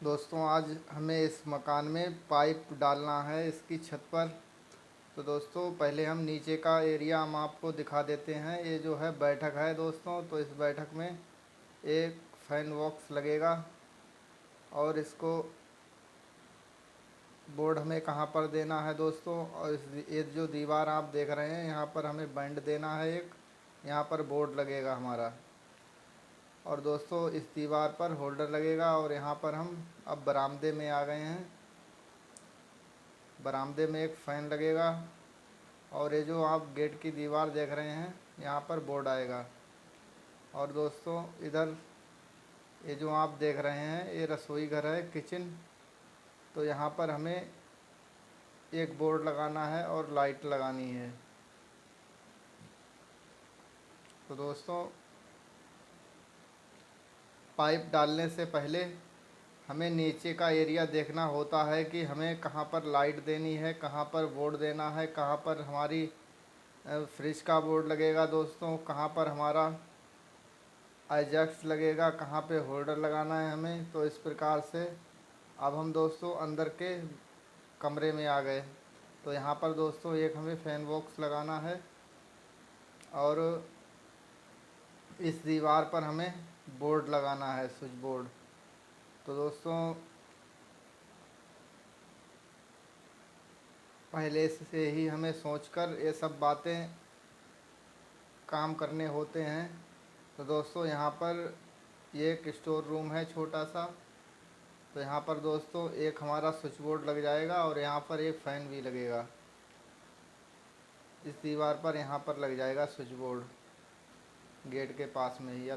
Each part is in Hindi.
दोस्तों आज हमें इस मकान में पाइप डालना है इसकी छत पर। तो दोस्तों पहले हम नीचे का एरिया हम आपको दिखा देते हैं। ये जो है बैठक है दोस्तों, तो इस बैठक में एक फैन बॉक्स लगेगा और इसको बोर्ड हमें कहाँ पर देना है दोस्तों। और ये जो दीवार आप देख रहे हैं यहाँ पर हमें बैंड देना है एक, यहाँ पर बोर्ड लगेगा हमारा। और दोस्तों इस दीवार पर होल्डर लगेगा और यहाँ पर हम अब बरामदे में आ गए हैं। बरामदे में एक फ़ैन लगेगा और ये जो आप गेट की दीवार देख रहे हैं यहाँ पर बोर्ड आएगा। और दोस्तों इधर ये जो आप देख रहे हैं ये रसोई घर है, किचन। तो यहाँ पर हमें एक बोर्ड लगाना है और लाइट लगानी है। तो दोस्तों पाइप डालने से पहले हमें नीचे का एरिया देखना होता है कि हमें कहाँ पर लाइट देनी है, कहाँ पर बोर्ड देना है, कहाँ पर हमारी फ्रिज का बोर्ड लगेगा दोस्तों, कहाँ पर हमारा एग्जॉस्ट लगेगा, कहाँ पे होल्डर लगाना है हमें। तो इस प्रकार से अब हम दोस्तों अंदर के कमरे में आ गए। तो यहाँ पर दोस्तों एक हमें फैन बॉक्स लगाना है और इस दीवार पर हमें बोर्ड लगाना है, स्विच बोर्ड। तो दोस्तों पहले से ही हमें सोचकर ये सब बातें काम करने होते हैं। तो दोस्तों यहाँ पर ये एक स्टोर रूम है छोटा सा। तो यहाँ पर दोस्तों एक हमारा स्विच बोर्ड लग जाएगा और यहाँ पर एक फ़ैन भी लगेगा। इस दीवार पर यहाँ पर लग जाएगा स्विच बोर्ड, गेट के पास में ही।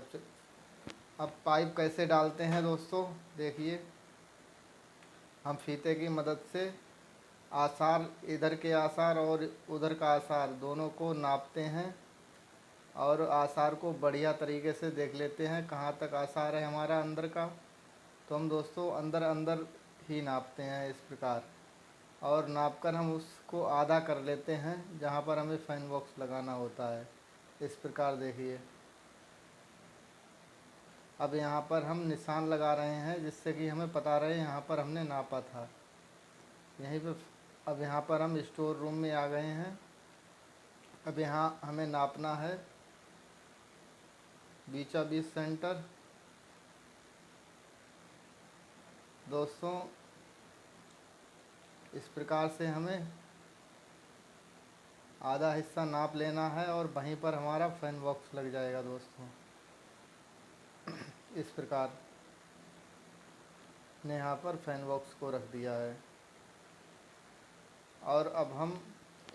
अब पाइप कैसे डालते हैं दोस्तों देखिए। हम फीते की मदद से आसार, इधर के आसार और उधर का आसार दोनों को नापते हैं और आसार को बढ़िया तरीके से देख लेते हैं कहाँ तक आसार है हमारा अंदर का। तो हम दोस्तों अंदर अंदर ही नापते हैं इस प्रकार, और नाप कर हम उसको आधा कर लेते हैं जहाँ पर हमें फैन बॉक्स लगाना होता है। इस प्रकार देखिए। अब यहाँ पर हम निशान लगा रहे हैं जिससे कि हमें पता रहे यहाँ पर हमने नापा था यहीं पे। अब यहाँ पर हम स्टोर रूम में आ गए हैं। अब यहाँ हमें नापना है बीचा बीच सेंटर। दोस्तों इस प्रकार से हमें आधा हिस्सा नाप लेना है और वहीं पर हमारा फैन बॉक्स लग जाएगा दोस्तों। इस प्रकार ने यहाँ पर फैन बॉक्स को रख दिया है। और अब हम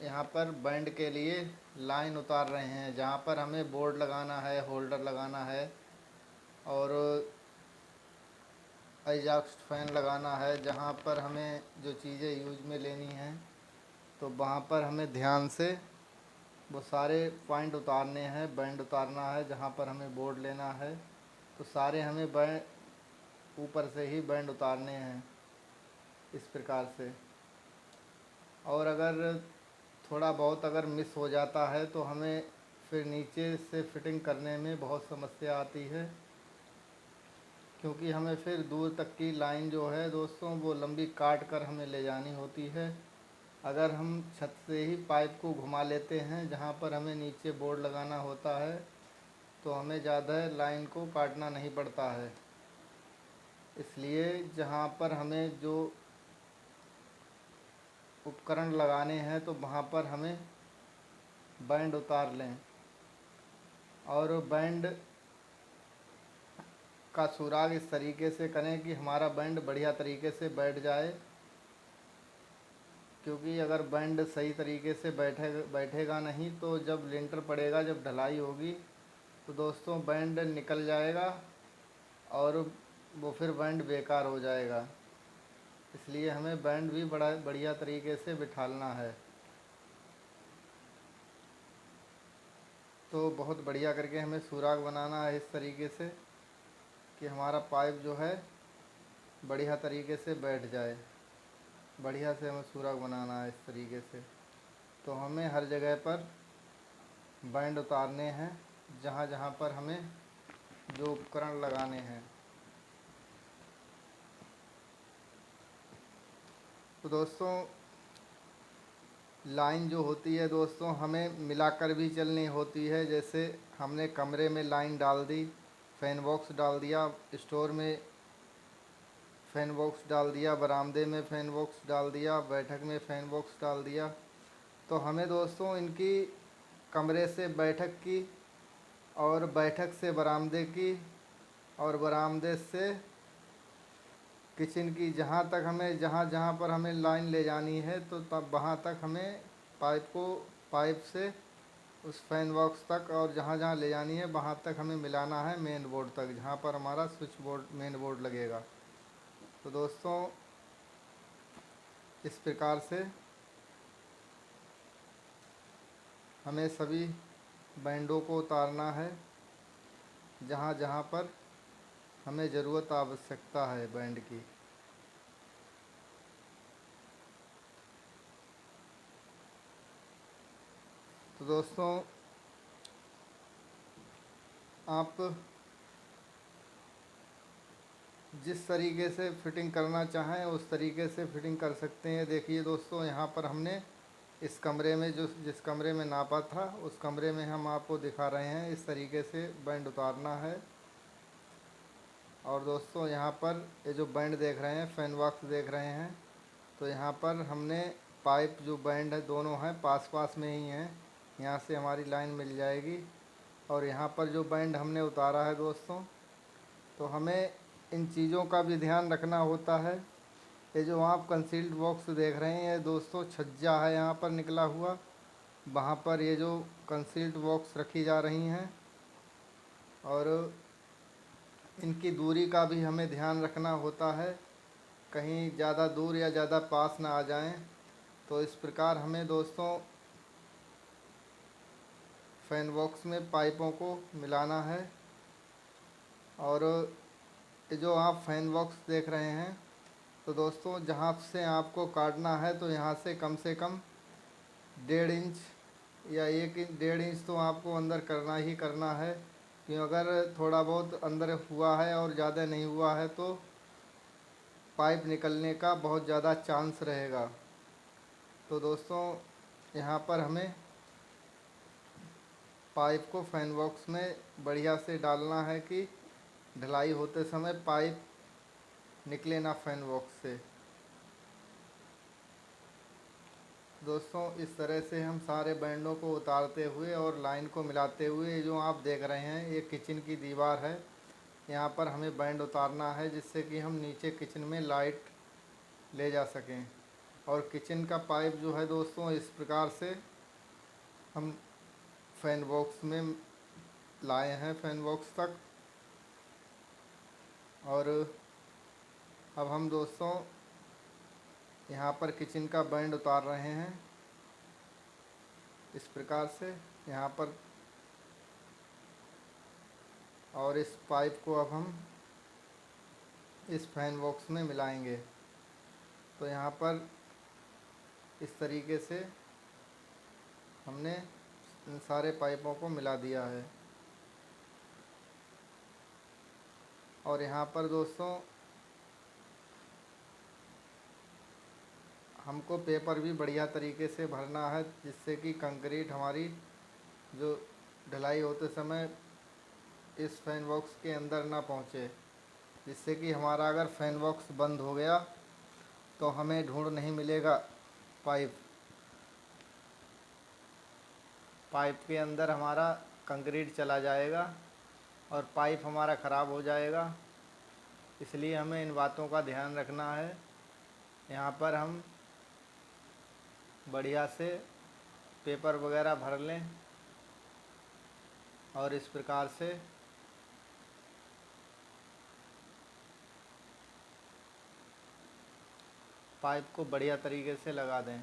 यहाँ पर बैंड के लिए लाइन उतार रहे हैं जहाँ पर हमें बोर्ड लगाना है, होल्डर लगाना है और एग्जॉस्ट फैन लगाना है। जहाँ पर हमें जो चीज़ें यूज में लेनी हैं तो वहाँ पर हमें ध्यान से वो सारे पॉइंट उतारने हैं, बैंड उतारना है। जहाँ पर हमें बोर्ड लेना है तो सारे हमें बैंड ऊपर से ही बैंड उतारने हैं इस प्रकार से। और अगर थोड़ा बहुत अगर मिस हो जाता है तो हमें फिर नीचे से फिटिंग करने में बहुत समस्या आती है, क्योंकि हमें फिर दूर तक की लाइन जो है दोस्तों वो लंबी काट कर हमें ले जानी होती है। अगर हम छत से ही पाइप को घुमा लेते हैं जहाँ पर हमें नीचे बोर्ड लगाना होता है तो हमें ज़्यादा लाइन को काटना नहीं पड़ता है। इसलिए जहाँ पर हमें जो उपकरण लगाने हैं तो वहाँ पर हमें बैंड उतार लें और बैंड का सुराग इस तरीके से करें कि हमारा बैंड बढ़िया तरीके से बैठ जाए। क्योंकि अगर बैंड सही तरीके से बैठेगा नहीं तो जब लिंटर पड़ेगा, जब ढलाई होगी तो दोस्तों बैंड निकल जाएगा और वो फिर बैंड बेकार हो जाएगा। इसलिए हमें बैंड भी बड़ा बढ़िया तरीके से बिठालना है। तो बहुत बढ़िया करके हमें सुराग बनाना है इस तरीके से कि हमारा पाइप जो है बढ़िया तरीके से बैठ जाए। बढ़िया से हमें सुराग बनाना है इस तरीके से। तो हमें हर जगह पर बैंड उतारने हैं जहाँ जहाँ पर हमें जो उपकरण लगाने हैं। दोस्तों लाइन जो होती है दोस्तों हमें मिलाकर भी चलनी होती है। जैसे हमने कमरे में लाइन डाल दी, फैन बॉक्स डाल दिया, स्टोर में फैन बॉक्स डाल दिया, बरामदे में फैन बॉक्स डाल दिया, बैठक में फैन बॉक्स डाल दिया, तो हमें दोस्तों इनकी कमरे से बैठक की और बैठक से बरामदे की और बरामदे से किचन की जहाँ तक हमें जहाँ जहाँ पर हमें लाइन ले जानी है तो तब वहाँ तक हमें पाइप से उस फैन बॉक्स तक और जहाँ जहाँ ले जानी है वहाँ तक हमें मिलाना है मेन बोर्ड तक, जहाँ पर हमारा स्विच बोर्ड मेन बोर्ड लगेगा। तो दोस्तों इस प्रकार से हमें सभी बैंडों को उतारना है जहाँ जहाँ पर हमें ज़रूरत आवश्यकता है बैंड की। तो दोस्तों आप जिस तरीके से फ़िटिंग करना चाहें उस तरीके से फ़िटिंग कर सकते हैं। देखिए दोस्तों यहाँ पर हमने इस कमरे में जिस कमरे में नापा था उस कमरे में हम आपको दिखा रहे हैं इस तरीके से बैंड उतारना है। और दोस्तों यहाँ पर ये जो बैंड देख रहे हैं, फैन बॉक्स देख रहे हैं, तो यहाँ पर हमने पाइप जो बैंड है दोनों हैं पास पास में ही हैं, यहाँ से हमारी लाइन मिल जाएगी। और यहाँ पर जो बैंड हमने उतारा है दोस्तों, तो हमें इन चीज़ों का भी ध्यान रखना होता है। ये जो आप कंसील्ड बॉक्स देख रहे हैं ये दोस्तों छज्जा है यहाँ पर निकला हुआ, वहाँ पर ये जो कंसील्ड बॉक्स रखी जा रही हैं और इनकी दूरी का भी हमें ध्यान रखना होता है, कहीं ज़्यादा दूर या ज़्यादा पास ना आ जाएं। तो इस प्रकार हमें दोस्तों फैन बॉक्स में पाइपों को मिलाना है। और ये जो आप फैन बॉक्स देख रहे हैं तो दोस्तों जहाँ से आपको काटना है तो यहाँ से कम 1.5 इंच या 1.5 इंच तो आपको अंदर करना ही करना है, क्योंकि अगर थोड़ा बहुत अंदर हुआ है और ज़्यादा नहीं हुआ है तो पाइप निकलने का बहुत ज़्यादा चांस रहेगा। तो दोस्तों यहाँ पर हमें पाइप को फैन बॉक्स में बढ़िया से डालना है कि ढलाई होते समय पाइप निकले ना फैन बॉक्स से। दोस्तों इस तरह से हम सारे बैंडों को उतारते हुए और लाइन को मिलाते हुए, जो आप देख रहे हैं ये किचन की दीवार है, यहाँ पर हमें बैंड उतारना है जिससे कि हम नीचे किचन में लाइट ले जा सकें। और किचन का पाइप जो है दोस्तों इस प्रकार से हम फैन बॉक्स में लाए हैं फैन बॉक्स तक। और अब हम दोस्तों यहाँ पर किचन का बैंड उतार रहे हैं इस प्रकार से यहाँ पर। और इस पाइप को अब हम इस फैन बॉक्स में मिलाएंगे। तो यहाँ पर इस तरीके से हमने इन सारे पाइपों को मिला दिया है। और यहाँ पर दोस्तों हमको पेपर भी बढ़िया तरीके से भरना है जिससे कि कंक्रीट हमारी जो ढलाई होते समय इस फैन बॉक्स के अंदर ना पहुँचे, जिससे कि हमारा अगर फैन बॉक्स बंद हो गया तो हमें ढूंढ नहीं मिलेगा पाइप के अंदर हमारा कंक्रीट चला जाएगा और पाइप हमारा ख़राब हो जाएगा। इसलिए हमें इन बातों का ध्यान रखना है। यहाँ पर हम बढ़िया से पेपर वगैरह भर लें और इस प्रकार से पाइप को बढ़िया तरीके से लगा दें।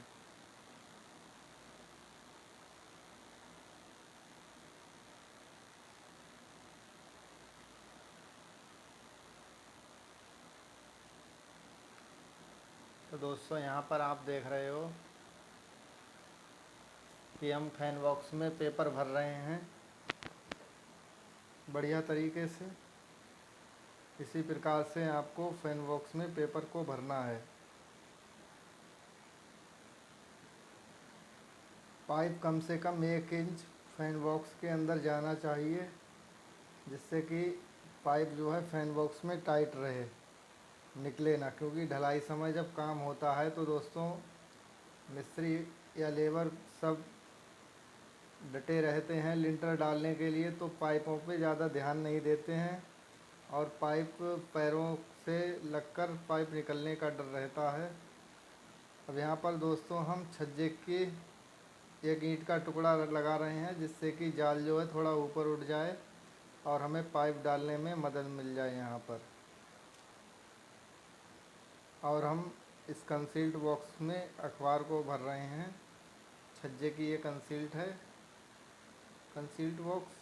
तो दोस्तों यहाँ पर आप देख रहे हो कि हम फैन बॉक्स में पेपर भर रहे हैं बढ़िया तरीके से। इसी प्रकार से आपको फैन बॉक्स में पेपर को भरना है। पाइप कम से कम 1 इंच फैन बॉक्स के अंदर जाना चाहिए, जिससे कि पाइप जो है फैन बॉक्स में टाइट रहे, निकले ना। क्योंकि ढलाई समय जब काम होता है तो दोस्तों मिस्त्री या लेबर सब डटे रहते हैं लिंटर डालने के लिए, तो पाइपों पे ज़्यादा ध्यान नहीं देते हैं और पाइप पैरों से लगकर पाइप निकलने का डर रहता है। अब यहाँ पर दोस्तों हम छज्जे की एक ईंट का टुकड़ा लगा रहे हैं, जिससे कि जाल जो है थोड़ा ऊपर उठ जाए और हमें पाइप डालने में मदद मिल जाए यहाँ पर। और हम इस कंसील्ड बॉक्स में अखबार को भर रहे हैं। छज्जे की ये कंसील्ड है, कंसील्ड बॉक्स।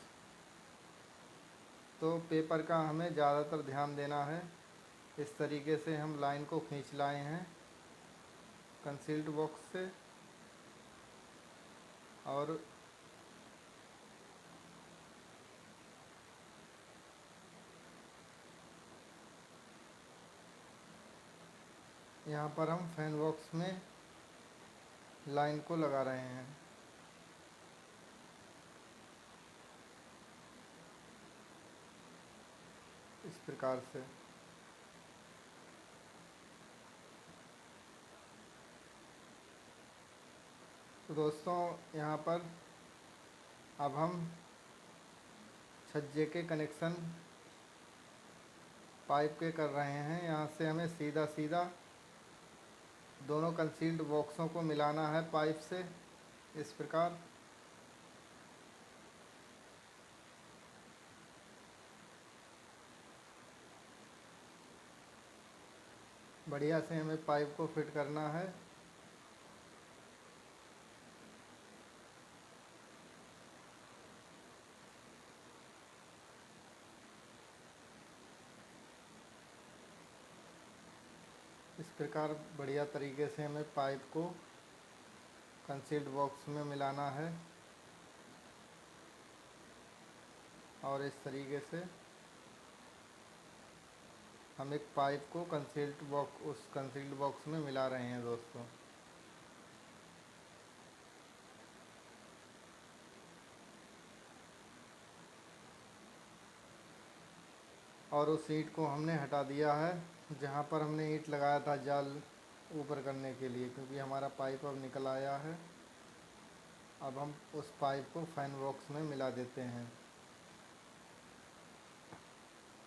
तो पेपर का हमें ज़्यादातर ध्यान देना है। इस तरीके से हम लाइन को खींच लाए हैं कंसील्ड बॉक्स से, और यहाँ पर हम फैन बॉक्स में लाइन को लगा रहे हैं। इस प्रकार से तो दोस्तों यहाँ पर अब हम छज्जे के कनेक्शन पाइप के कर रहे हैं। यहाँ से हमें सीधा सीधा दोनों कंसील्ड बॉक्सों को मिलाना है पाइप से, इस प्रकार। बढ़िया से हमें पाइप को फिट करना है। इस प्रकार बढ़िया तरीके से हमें पाइप को कंसील्ड बॉक्स में मिलाना है, और इस तरीके से हम एक पाइप को उस कंसील्ड बॉक्स में मिला रहे हैं दोस्तों। और उस ईंट को हमने हटा दिया है जहाँ पर हमने ईंट लगाया था जाल ऊपर करने के लिए, क्योंकि हमारा पाइप अब निकल आया है। अब हम उस पाइप को फैन बॉक्स में मिला देते हैं।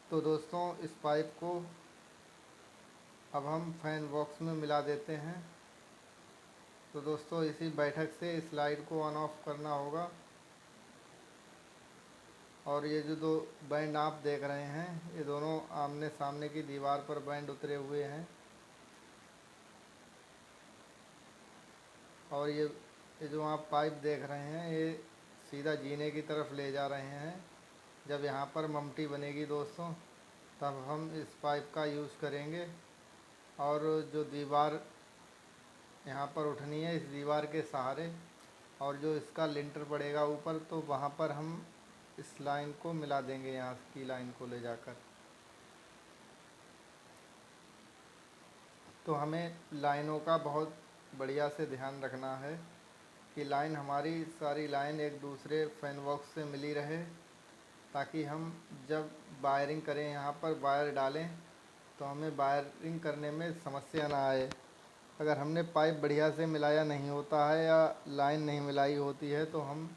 तो दोस्तों इस पाइप को अब हम फैन बॉक्स में मिला देते हैं। तो दोस्तों इसी बैठक से इस लाइट को ऑन ऑफ करना होगा। और ये जो दो बैंड आप देख रहे हैं, ये दोनों आमने सामने की दीवार पर बैंड उतरे हुए हैं। और ये जो आप पाइप देख रहे हैं, ये सीधा जीने की तरफ ले जा रहे हैं। जब यहाँ पर ममटी बनेगी दोस्तों, तब हम इस पाइप का यूज़ करेंगे। और जो दीवार यहाँ पर उठनी है, इस दीवार के सहारे, और जो इसका लिंटर पड़ेगा ऊपर, तो वहाँ पर हम इस लाइन को मिला देंगे, यहाँ की लाइन को ले जाकर। तो हमें लाइनों का बहुत बढ़िया से ध्यान रखना है कि लाइन हमारी सारी लाइन एक दूसरे फैन बॉक्स से मिली रहे, ताकि हम जब वायरिंग करें, यहाँ पर वायर डालें, तो हमें वायरिंग करने में समस्या ना आए। अगर हमने पाइप बढ़िया से मिलाया नहीं होता है या लाइन नहीं मिलाई होती है, तो हम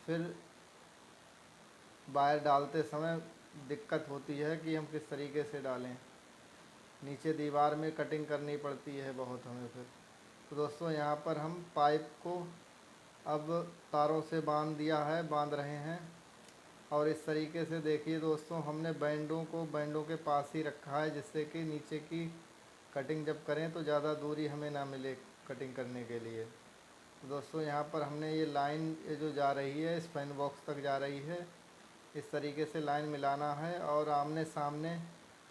फिर वायर डालते समय दिक्कत होती है कि हम किस तरीके से डालें। नीचे दीवार में कटिंग करनी पड़ती है बहुत हमें फिर। तो दोस्तों यहाँ पर हम पाइप को अब तारों से बांध रहे हैं। और इस तरीके से देखिए दोस्तों, हमने बैंडों के पास ही रखा है, जिससे कि नीचे की कटिंग जब करें तो ज़्यादा दूरी हमें ना मिले कटिंग करने के लिए। तो दोस्तों यहाँ पर हमने ये लाइन ये जो जा रही है, इस फैन बॉक्स तक जा रही है। इस तरीके से लाइन मिलाना है और आमने सामने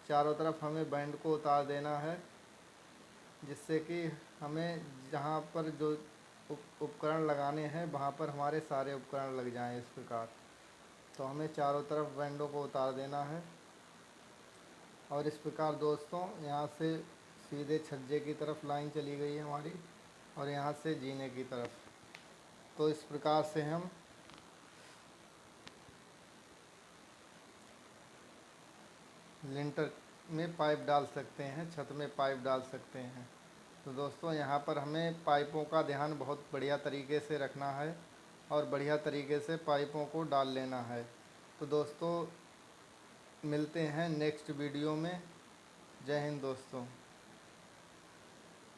चारों तरफ हमें बैंड को उतार देना है, जिससे कि हमें जहाँ पर जो उपकरण लगाने हैं, वहाँ पर हमारे सारे उपकरण लग जाएं इस प्रकार। तो हमें चारों तरफ बैंडों को उतार देना है। और इस प्रकार दोस्तों यहाँ से सीधे छज्जे की तरफ लाइन चली गई है हमारी, और यहाँ से जीने की तरफ। तो इस प्रकार से हम लिंटर में पाइप डाल सकते हैं, छत में पाइप डाल सकते हैं। तो दोस्तों यहाँ पर हमें पाइपों का ध्यान बहुत बढ़िया तरीके से रखना है और बढ़िया तरीके से पाइपों को डाल लेना है। तो दोस्तों मिलते हैं नेक्स्ट वीडियो में। जय हिंद दोस्तों।